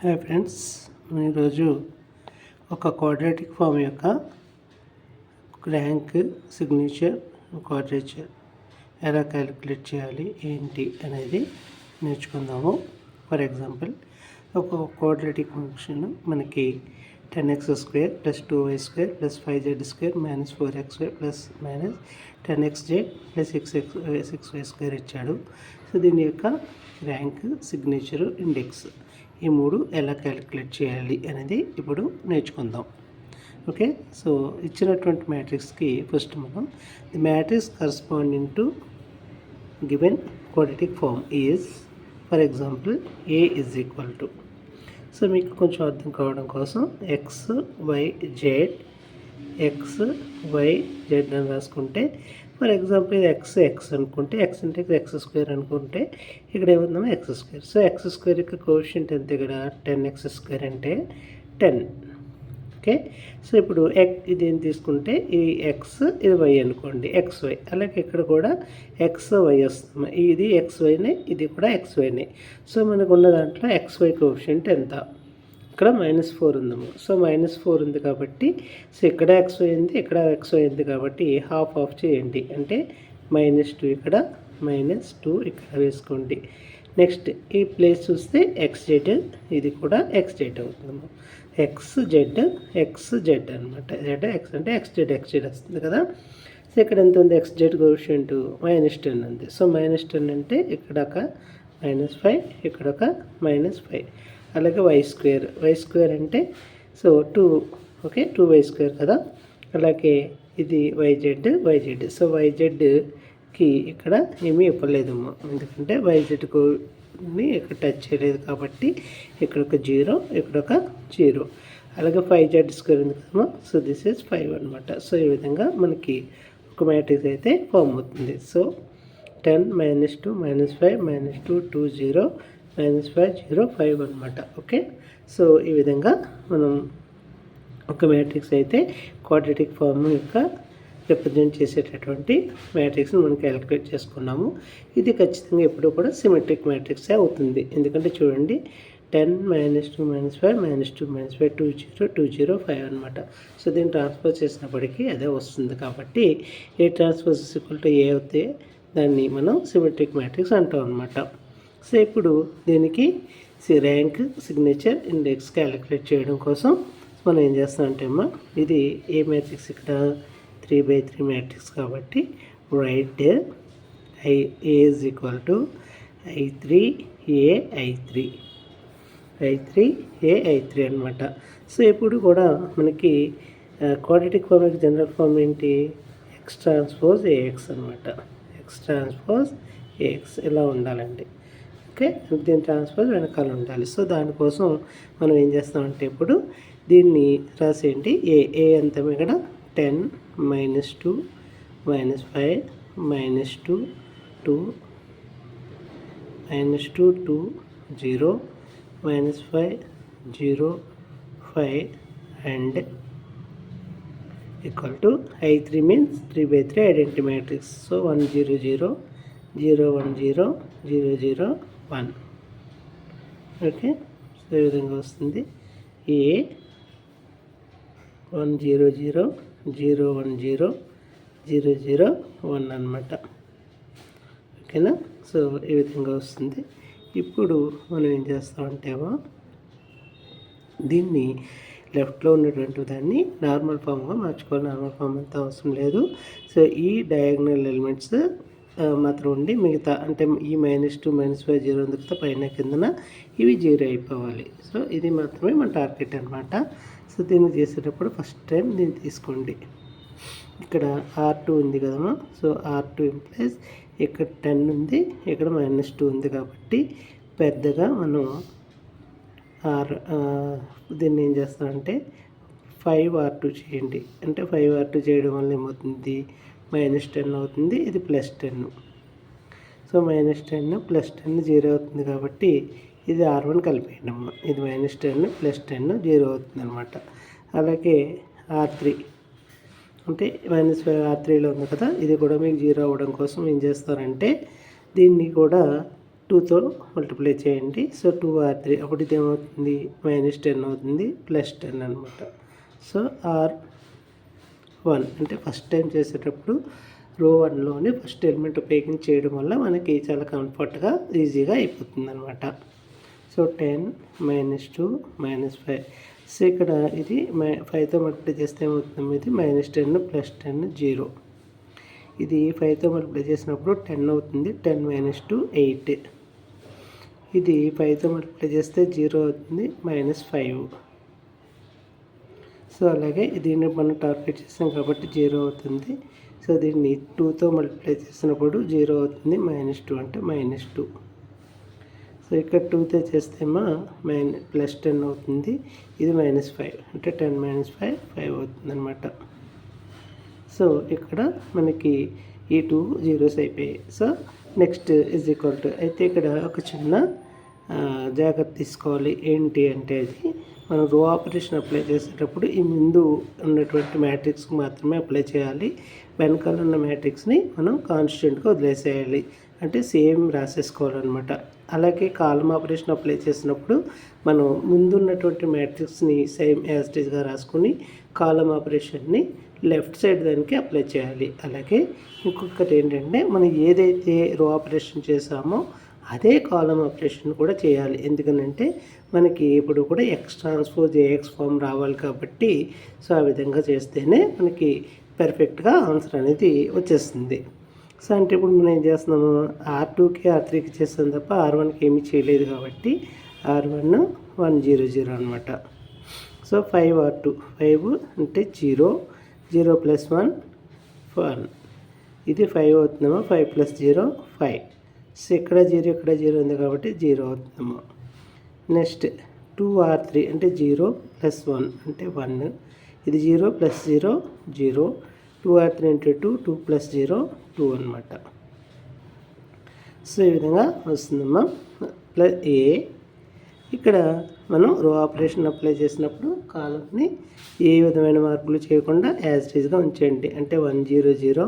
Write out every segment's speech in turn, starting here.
Hi friends, ఈరోజు ఒక quadratic form యొక్క ర్యాంక్, సిగ్నేచర్, క్వాడ్రేచర్ ఎలా క్యాలిక్యులేట్ చేయాలి ఏంటి అనేది నేర్చుకుందాము. ఫర్ ఎగ్జాంపుల్, ఒక క్వాడ్రాటిక్ ఫంక్షన్ మనకి 10x² + 2y² + 5z² - 4xy - 10xz + 6y² ఇచ్చాడు. సో దీని యొక్క ర్యాంక్, సిగ్నేచరు, ఇండెక్స్ ఈ మూడు ఎలా క్యాలిక్యులేట్ చేయాలి అనేది ఇప్పుడు నేర్చుకుందాం. ఓకే, సో ఇచ్చినటువంటి మ్యాట్రిక్స్కి ఫస్ట్ మనం the matrix corresponding to given quadratic form is, for example, A = so మీకు కొంచెం అర్థం కావడం కోసం XYZ అని రాసుకుంటే, ఫర్ ఎగ్జాంపుల్ ఇది x అనుకుంటే, x అంటే x² అనుకుంటే ఇక్కడ ఏమవుతుందో x². సో x² యొక్క కోఎఫిషియంట్ ఎంత? ఇక్కడ 10x² అంటే 10. ఓకే, సో ఇప్పుడు ఇది ఏం తీసుకుంటే ఇది x, ఇది y అనుకోండి, xy. అలాగే ఇక్కడ కూడా xy వస్తుంది, ఇది xyనే, ఇది కూడా xyనే. సో మనకు ఉన్న దాంట్లో xy కోఎఫిషియంట్ ఎంత? ఇక్కడ -4 ఉందము. సో -4 ఉంది కాబట్టి, సో ఇక్కడ xy ఉంది, ఇక్కడ xy ఉంది కాబట్టి హాఫ్ చేయండి, అంటే -2 ఇక్కడ, -2 ఇక్కడ వేసుకోండి. నెక్స్ట్ ఈ ప్లేస్ చూస్తే xz, ఇది కూడా xz అవుతుంది. xz అనమాట. x అంటే xz వస్తుంది కదా. సో ఇక్కడ ఎంత ఉంది? xz కోఎఫిషియంట్ -10 ఉంది. సో -10 అంటే ఇక్కడ ఒక -5, ఇక్కడ ఒక -5. అలాగే y² అంటే సో 2, ఓకే, 2y² కదా. అలాగే ఇది yz. సో yzకి ఇక్కడ ఏమీ ఇవ్వలేదు, ఎందుకంటే yzని ఇక్కడ టచ్ చేయలేదు కాబట్టి ఇక్కడ ఒక 0, ఇక్కడ ఒక 0. అలాగే 5z² ఉంది కదమ్మా. సో దిస్ ఈజ్ 5 అనమాట. సో ఈ విధంగా మనకి ఒక మ్యాట్రిక్స్ అయితే ఫామ్ అవుతుంది. సో 10 - 2 - 5 - 2 2 0 -5 0 5 అనమాట. ఓకే, సో ఈ విధంగా మనం ఒక మ్యాట్రిక్స్ అయితే క్వాడ్రాటిక్ ఫామ్ యొక్క రిప్రజెంట్ చేసేటటువంటి మ్యాట్రిక్స్ని మనం క్యాలిక్యులేట్ చేసుకున్నాము. ఇది ఖచ్చితంగా ఎప్పుడూ కూడా సిమెట్రిక్ మ్యాట్రిక్సే అవుతుంది. ఎందుకంటే చూడండి, 10 - 2 - 5 - 2 - 5 2 0 2 0 5 అనమాట. సో దీన్ని ట్రాన్స్పోజ్ చేసినప్పటికీ అదే వస్తుంది కాబట్టి A ట్రాన్స్పోజ్ = A అవుతే దాన్ని మనం సిమెట్రిక్ మ్యాట్రిక్స్ అంటాం అనమాట. సో ఇప్పుడు దీనికి ర్యాంక్, సిగ్నేచర్, ఇండెక్స్ క్యాలిక్యులేట్ చేయడం కోసం మనం ఏం చేస్తామంటే అమ్మా, ఇది ఏ మ్యాట్రిక్స్? ఇక్కడ 3/3 మ్యాట్రిక్స్ కాబట్టి రైట్ A = I3 అనమాట. సో ఇప్పుడు కూడా మనకి క్వాడ్రాటిక్ ఫామ్ యొక్క జనరల్ ఫామ్ ఏంటి? X∗ AX అనమాట. X∗ AX ఇలా ఉండాలండి. ఓకే, దీని ట్రాన్స్పోజ్ వెనకాల ఉండాలి. సో దానికోసం మనం ఏం చేస్తామంటే ఇప్పుడు దీన్ని రాసేయండి. ఏ ఎంత? ఇక్కడ 10 - 2 - 5 - 2 2 -2 2 0 -5 0 5 and I3 means 3/3 identity matrix. So 1 0 0 0 1 0 0 0 1. Okay, so ఈ విధంగా వస్తుంది. A 1 0 0 0 1 0 0 0 1 అనమాట. ఓకేనా, సో ఈ విధంగా వస్తుంది. ఇప్పుడు మనం ఏం చేస్తామంటే దీన్ని లెఫ్ట్లో ఉన్నటువంటి దాన్ని నార్మల్ ఫామ్గా మార్చుకోవాలి. నార్మల్ ఫామ్ అంతా అవసరం లేదు. సో ఈ డయాగ్నల్ ఎలిమెంట్స్ మాత్రం ఉండి మిగతా అంటే ఈ -2 - 5 0 అందుకు పైన కిందన ఇవి 0 అయిపోవాలి. సో ఇది మాత్రమే మన టార్గెట్ అనమాట. సో దీన్ని చేసేటప్పుడు ఫస్ట్ టైం దీన్ని తీసుకోండి. ఇక్కడ R2 ఉంది కదమ్మా. సో R2 ఇంప్లైస్ ఇక్కడ 10 ఉంది, ఇక్కడ -2 ఉంది కాబట్టి పెద్దగా మనం దీన్ని ఏం చేస్తామంటే 5R2 చేయండి. అంటే 5R2 చేయడం వల్ల ఏమవుతుంది? -10 అవుతుంది, ఇది +10. సో -10 +10 0 అవుతుంది కాబట్టి ఇది R1 కలిపేయండి అమ్మ. ఇది -10 +10 0 అవుతుంది అనమాట. అలాగే R3 అంటే -5 R3లో ఉంది కదా, ఇది కూడా మీకు 0 అవ్వడం కోసం ఏం చేస్తారంటే దీన్ని కూడా 2తో మల్టిప్లై చేయండి. సో 2r3 అప్పుడు ఇది ఏమవుతుంది -10 అవుతుంది +10 అనమాట. సో R1 అంటే ఫస్ట్ టైం చేసేటప్పుడు రో 1లోనే ఫస్ట్ ఎలిమెంట్ ఉపయోగించి చేయడం వల్ల మనకి చాలా కంఫర్ట్గా ఈజీగా అయిపోతుంది అనమాట. సో 10 -2 -5. సో ఇక్కడ ఇది 5తో మల్టిప్లై చేస్తే ఏమవుతుంది, ఇది -10 +10 0. ఇది 5తో మల్టిప్లై చేసినప్పుడు 10 అవుతుంది. 10 - 2 8. ఇది 5తో మల్టిప్లై చేస్తే 0 అవుతుంది -5. సో అలాగే దీన్ని మనం టార్గెట్ చేస్తాం కాబట్టి 0 అవుతుంది. సో దీన్ని 2తో మల్టిప్లై చేసినప్పుడు 0 అవుతుంది -2 అంటే -2. సో ఇక్కడ 2తో చేస్తేమో +10 అవుతుంది. ఇది -5 అంటే 10 - 5 5 అవుతుంది అనమాట. సో ఇక్కడ మనకి ఈ 2 జీరోస్ అయిపోయాయి. సో నెక్స్ట్ = అయితే ఇక్కడ ఒక చిన్న జాగ్రత్త తీసుకోవాలి. ఏంటి అంటే అది మనం రో ఆపరేషన్ అప్లై చేసేటప్పుడు ఈ ముందు ఉన్నటువంటి మ్యాట్రిక్స్కి మాత్రమే అప్లై చేయాలి. వెనకాల ఉన్న మ్యాట్రిక్స్ని మనం కాన్స్టెంట్గా వదిలేసేయాలి, అంటే సేమ్ రాసేసుకోవాలన్నమాట. అలాగే కాలమ్ ఆపరేషన్ అప్లై చేసినప్పుడు మనం ముందున్నటువంటి మ్యాట్రిక్స్ని సేమ్ యాజ్ ఇట్ ఈస్గా రాసుకుని కాలమ్ ఆపరేషన్ని లెఫ్ట్ సైడ్ దానికి అప్లై చేయాలి. అలాగే ఇంకొకటి ఏంటంటే మనం ఏదైతే రో ఆపరేషన్ చేసామో అదే కాలమ్ ఆపరేషన్ కూడా చేయాలి. ఎందుకనంటే మనకి ఇప్పుడు కూడా X ట్రాన్స్పోజ్ AX ఫామ్ రావాలి కాబట్టి సో ఆ విధంగా చేస్తేనే మనకి పర్ఫెక్ట్గా ఆన్సర్ అనేది వచ్చేస్తుంది. సో అంటే ఇప్పుడు మనం ఏం చేస్తున్నాము, R2కి R3కి చేస్తాం తప్ప R1కి ఏమీ చేయలేదు కాబట్టి R1 100 అనమాట. సో 5R2 5 అంటే 0 0 + 1 1. ఇది 5 అవుతుందేమో. 5 + 0 5. సో ఇక్కడ 0 ఇక్కడ 0 ఉంది కాబట్టి 0 అవుతుందేమో. నెక్స్ట్ 2R3 అంటే 0 + 1 అంటే 1. ఇది 0 + 0 0. 2R3 అంటే 2 2 + 0 2 అనమాట. సో ఈ విధంగా వస్తుందమ్మా. A ఇక్కడ మనం రో ఆపరేషన్ అప్లై చేసినప్పుడు కాలమ్ని ఏ విధమైన మార్పులు చేయకుండా యాజ్ ఇట్ ఈస్గా ఉంచండి. అంటే 1 0 0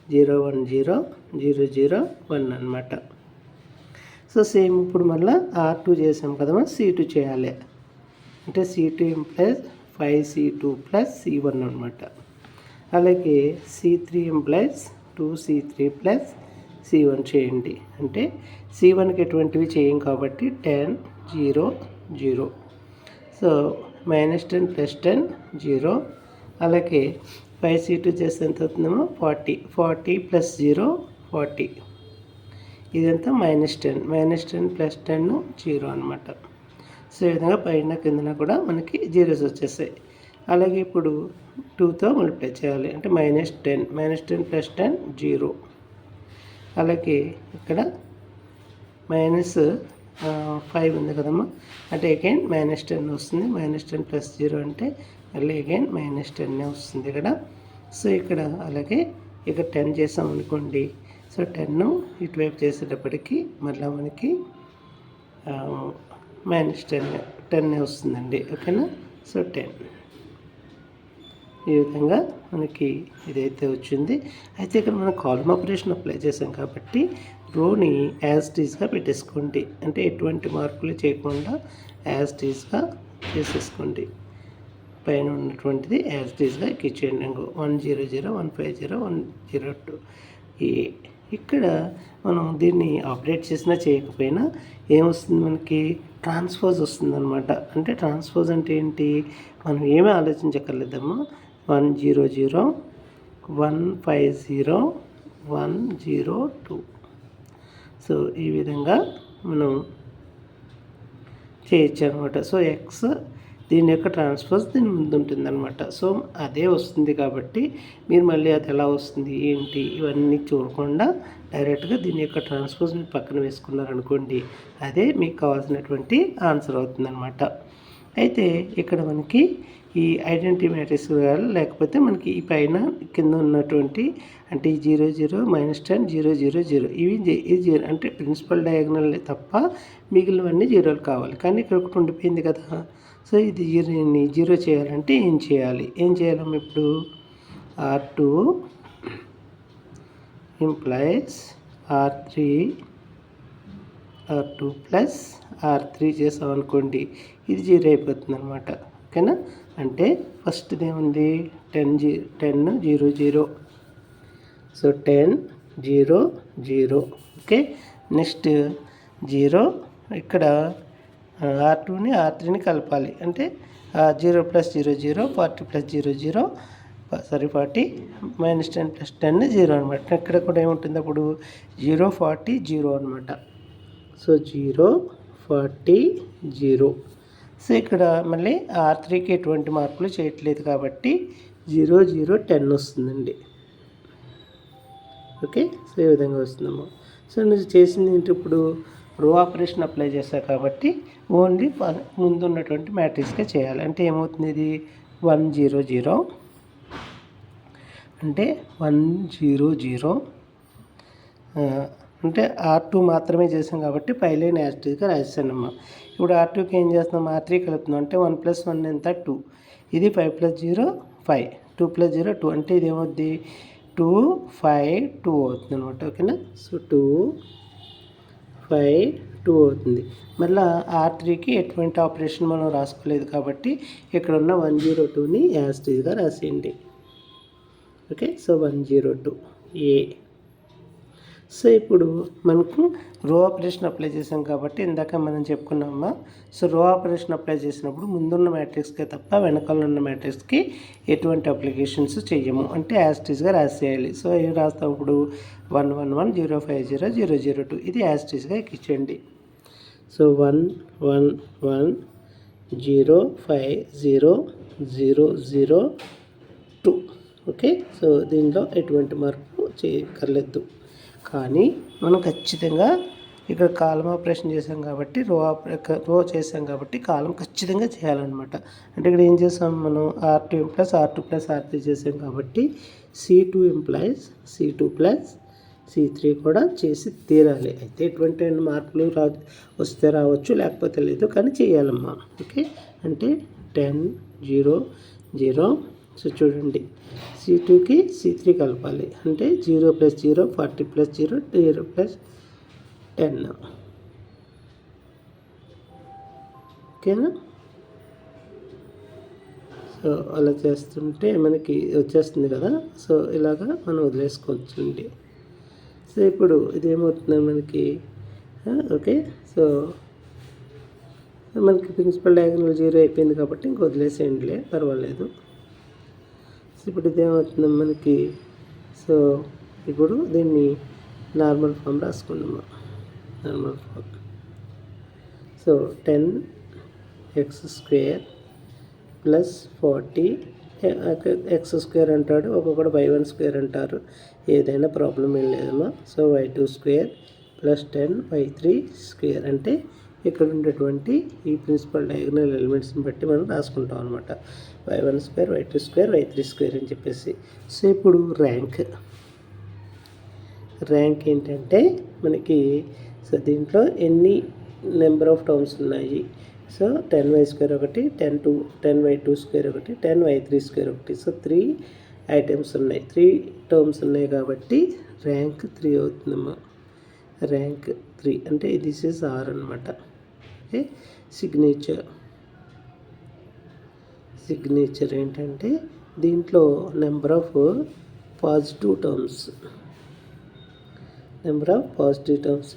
0 1 0 0 0 1 అనమాట. సో సేమ్ ఇప్పుడు మళ్ళీ R2 చేసాం కదమ్మా, C2 చేయాలి. అంటే C2 = 5C2 + C1 అనమాట. అలాగే C3 = 2C3 + C1 చేయండి. అంటే C1కి ఎటువంటివి చేయం కాబట్టి 10 0 0. సో -10 + 10 0. అలాగే 5C2 చేస్తే ఎంత అవుతుందేమో 40 40 + 0 40. ఇదంతా -10 -10 + 10 0 అనమాట. సో ఈ విధంగా పైన కిందన కూడా మనకి జీరోస్ వచ్చేసాయి. అలాగే ఇప్పుడు 2తో మల్టిప్లై చేయాలి. అంటే -10 -10 + 10 0. అలాగే ఇక్కడ -5 ఉంది కదమ్మా, అంటే అగైన్ -10 వస్తుంది. -10 + 0 అంటే మళ్ళీ అగైన్ -10 వస్తుంది ఇక్కడ. సో ఇక్కడ అలాగే ఇక్కడ 10 చేసాం అనుకోండి. సో 10 ఇటువైపు చేసేటప్పటికి మళ్ళీ మనకి -10 వస్తుందండి. ఓకేనా. సో 10 ఈ విధంగా మనకి ఇదైతే వచ్చింది. అయితే ఇక్కడ మనం కాలమ్ ఆపరేషన్ అప్లై చేసాం కాబట్టి రోని యాజ్ ఇట్ ఈస్గా పెట్టేసుకోండి. అంటే ఎటువంటి మార్పులు చేయకుండా యాజ్ ఇట్ ఈస్గా చేసేసుకోండి. పైన ఉన్నటువంటిది యాజ్ ఇట్ ఈస్గా ఇచ్చేయండి. 100 150 102. ఇక్కడ మనం దీన్ని ఆపరేట్ చేసినా చేయకపోయినా ఏమొస్తుంది, మనకి ట్రాన్స్పోజ్ వస్తుంది అనమాట. అంటే ట్రాన్స్పోజ్ అంటే ఏంటి, మనం ఏమీ ఆలోచించక్కర్లేదమ్మా. 100 150 102. సో ఈ విధంగా మనం చేయొచ్చు అనమాట. సో ఎక్స్ దీని యొక్క ట్రాన్స్పోజ్ దీని ముందు ఉంటుంది అనమాట. సో అదే వస్తుంది కాబట్టి మీరు మళ్ళీ అది ఎలా వస్తుంది ఏంటి ఇవన్నీ చూడకుండా డైరెక్ట్గా దీని యొక్క ట్రాన్స్పోజ్ మీరు పక్కన వేసుకున్నారనుకోండి, అదే మీకు కావాల్సినటువంటి ఆన్సర్ అవుతుందన్నమాట. అయితే ఇక్కడ మనకి ఈ ఐడెంటిటీ మ్యాట్రిక్స్ లేకపోతే మనకి ఈ పైన కింద ఉన్నటువంటి అంటే 0 0 -10 0 0 0 ఇది 0 అంటే ప్రిన్సిపల్ డయాగ్నల్ తప్ప మిగిలినవన్నీ జీరోలు కావాలి. కానీ ఇక్కడ ఒకటి ఉండిపోయింది కదా. సో ఇది 0 చేయాలంటే ఏం చేయాలమ్మ ఇప్పుడు R2 = R3 R2 plus R3 చేసామనుకోండి, ఇది 0 అయిపోతుంది అనమాట. ఓకేనా? అంటే ఫస్ట్ది ఏముంది, 10 0 0. సో 10 0 0. ఓకే, నెక్స్ట్ 0 ఇక్కడ R2ని R3ని కలపాలి. అంటే 0 ప్లస్ 0 0, 40 ప్లస్ 0 0, 40 మైనస్ 10 ప్లస్ 10 0 అనమాట. ఇక్కడ కూడా ఏముంటుంది అప్పుడు 0 40 0 అనమాట. సో 0 40 0. సో ఇక్కడ మళ్ళీ R3కి ఎటువంటి మార్పులు చేయట్లేదు కాబట్టి 0 0 10 వస్తుందండి. ఓకే, సో ఈ విధంగా వస్తుందమ్మా. సో నువ్వు చేసింది ఏంటి, ఇప్పుడు రో ఆపరేషన్ అప్లై చేశావు కాబట్టి ఓన్లీ ముందు ఉన్నటువంటి మ్యాట్రిక్స్గా చేయాలి. అంటే ఏమవుతుంది, ఇది 1 0 0 అంటే 1 0 0. అంటే R2 మాత్రమే చేసాం కాబట్టి పైలైన్ యాస్టీస్గా రాసానమ్మా. ఇప్పుడు R2కి ఏం చేస్తున్నాం, R3 కలుపుతున్నాం. అంటే 1 + 1 ఎంత 2. ఇది 5 + 0 5, 2 + 0 2. అంటే ఇది ఏమవుద్ది 2 5 2 అవుతుంది అనమాట. ఓకేనా? సో 2 5 2 అవుతుంది. మళ్ళీ R3కి ఎటువంటి ఆపరేషన్ మనం రాసుకోలేదు కాబట్టి ఇక్కడ ఉన్న 102ని యాస్టీస్గా రాసేయండి. ఓకే, సో 102 ఏ. సో ఇప్పుడు మనకు రో ఆపరేషన్ అప్లై చేసాం కాబట్టి ఇందాక మనం చెప్పుకున్నామా. సో రో ఆపరేషన్ అప్లై చేసినప్పుడు ముందున్న మ్యాట్రిక్స్కే తప్ప వెనకాల ఉన్న మ్యాట్రిక్స్కి ఎటువంటి అప్లికేషన్స్ చెయ్యము. అంటే యాస్టీస్గా రాసేయాలి. సో ఏం రాస్తాం ఇప్పుడు 1 1 1 0 5 0 0 0 2. ఇది యాస్టీస్గా ఎక్కించండి. సో 1 1 1 0 5 0 0 0 2. ఓకే, సో దీనిలో ఎటువంటి మార్పు చేయక్కర్లేదు. కానీ మనం ఖచ్చితంగా ఇక్కడ కాలం ఆపరేషన్ చేసాం కాబట్టి రో చేసాం కాబట్టి కాలం ఖచ్చితంగా చేయాలన్నమాట. అంటే ఇక్కడ ఏం చేసాం మనం, R2 + R2 + R3 చేసాం కాబట్టి C2 = C2 + C3 కూడా చేసి తీరాలి. అయితే ఎటువంటి మార్పులు వస్తే రావచ్చు, లేకపోతే లేదు, కానీ చేయాలమ్మా. ఓకే, అంటే 10 0 0. సో చూడండి, C2కి C3 కలపాలి. అంటే 0 + 0 40 + 0 0 + 10. ఓకేనా? సో అలా చేస్తుంటే మనకి వచ్చేస్తుంది కదా. సో ఇలాగా మనం వదిలేసుకోవచ్చండి. సో ఇప్పుడు ఇదేమవుతుంది మనకి, ఓకే, సో మనకి ప్రిన్సిపల్ డయాగోనల్ 0 అయిపోయింది కాబట్టి ఇంక వదిలేసేయండిలే, పర్వాలేదు. ఇప్పుడు ఇదేమవుతుంది మనకి, సో ఇప్పుడు దీన్ని నార్మల్ ఫామ్ రాసుకున్నాము. Normal form. So 10x² + 40 x² అంటాడు, ఒక్కొక్కడు y1² అంటారు. ఏదైనా ప్రాబ్లం ఏం లేదమ్మా. సో y2² + 10 y3² అంటే ఇక్కడ ఉండేటువంటి ఈ ప్రిన్సిపల్ డయాగోనల్ ఎలిమెంట్స్ని బట్టి మనం రాసుకుంటాం అనమాట. y1² y2² y3² అని చెప్పేసి. సో ఇప్పుడు ర్యాంక్ ఏంటంటే మనకి, సో దీంట్లో ఎన్ని నెంబర్ ఆఫ్ టర్మ్స్ ఉన్నాయి. సో 10y² ఒకటి, 10y2² ఒకటి, 10y3² ఒకటి. సో 3 ఐటమ్స్ ఉన్నాయి, 3 టర్మ్స్ ఉన్నాయి కాబట్టి ర్యాంక్ 3 అవుతుందమ్మా. ర్యాంక్ 3 అంటే దిస్ ఈజ్ R అనమాట. ఓకే, సిగ్నేచర్ ఏంటంటే దీంట్లో నెంబర్ ఆఫ్ పాజిటివ్ టర్మ్స్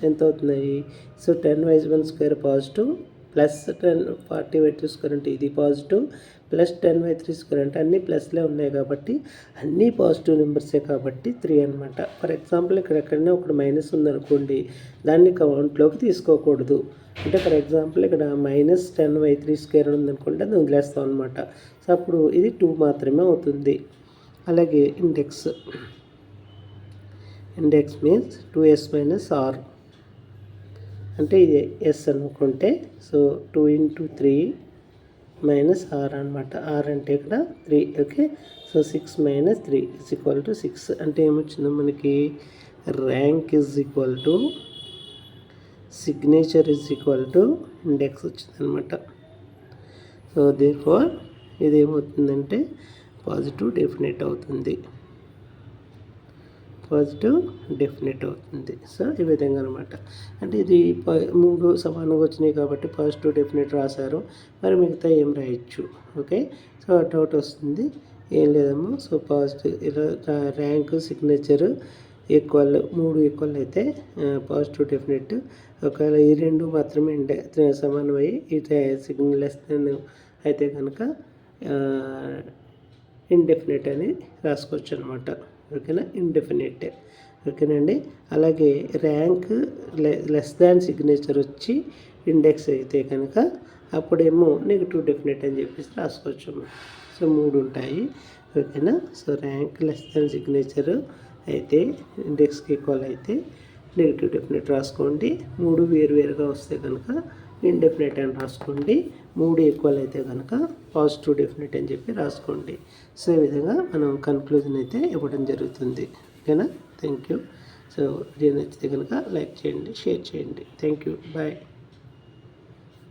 ఎంత అవుతున్నాయి. So 10y1² positive plus 40y2² అంటే ఇది పాజిటివ్ ప్లస్ 10y3² అంటే అన్నీ ప్లస్లే ఉన్నాయి కాబట్టి అన్నీ పాజిటివ్ నెంబర్సే కాబట్టి 3 అనమాట. ఫర్ ఎగ్జాంపుల్ ఇక్కడ ఎక్కడైనా ఒకటి మైనస్ ఉందనుకోండి, దాన్ని కౌంట్లోకి తీసుకోకూడదు. అంటే ఫర్ ఎగ్జాంపుల్ ఇక్కడ -10y3² ఉందనుకోండి, అది వదిలేస్తాం అనమాట. సో అప్పుడు ఇది 2 మాత్రమే అవుతుంది. అలాగే ఇండెక్స్ మీన్స్ 2s - r. అంటే ఇది s అనుకుంటే సో 2 × 3 - r అనమాట. r అంటే ఇక్కడ 3. Okay, so 6 - 3 = 6. అంటే ఏమొచ్చిందో మనకి ర్యాంక్ సిగ్నేచర్ ఇండెక్స్ వచ్చిందనమాట. సో దేర్ఫోర్ ఇది ఏమవుతుందంటే పాజిటివ్ డెఫినెట్ అవుతుంది. పాజిటివ్ డెఫినెట్ అవుతుంది. సో ఈ విధంగా అనమాట. అంటే ఇది 3 సమానంగా వచ్చినాయి కాబట్టి పాజిటివ్ డెఫినెట్ రాశారు. మరి మిగతా ఏం రాయొచ్చు. ఓకే, సో డౌట్ వస్తుంది. ఏం లేదమ్మా. సో పాజిటివ్ ఇలా ర్యాంక్ సిగ్నేచర్ ఈక్వల్ 3 ఈక్వల్ అయితే పాజిటివ్ డెఫినెట్. ఒకవేళ ఈ 2 మాత్రమే సమానమై ఇది సిగ్నల్ లెస్ అయితే కనుక ఇండెఫినెట్ అని రాసుకోవచ్చు అనమాట. ఓకేనా, ఇండెఫినెట్. ఓకేనండి. అలాగే ర్యాంక్ లెస్ దాన్ సిగ్నేచర్ వచ్చి ఇండెక్స్ అయితే కనుక అప్పుడేమో నెగిటివ్ డెఫినెట్ అని చెప్పేసి రాసుకోవచ్చు. సో 3 ఉంటాయి. ఓకేనా. So rank less than signature అయితే ఇండెక్స్కి ఈక్వల్ అయితే నెగిటివ్ డెఫినెట్ రాసుకోండి. 3 వేరువేరుగా వస్తే కనుక ఇండెఫినెట్ అని రాసుకోండి. 3 ఈక్వల్ అయితే కనుక పాజిటివ్ డెఫినెట్ అని చెప్పి రాసుకోండి. సో ఈ విధంగా మనం కన్క్లూజన్ అయితే ఇవ్వడం జరుగుతుంది. ఓకేనా. Thank you. సో వీడియో నచ్చితే కనుక లైక్ చేయండి, షేర్ చేయండి. Thank you. బాయ్.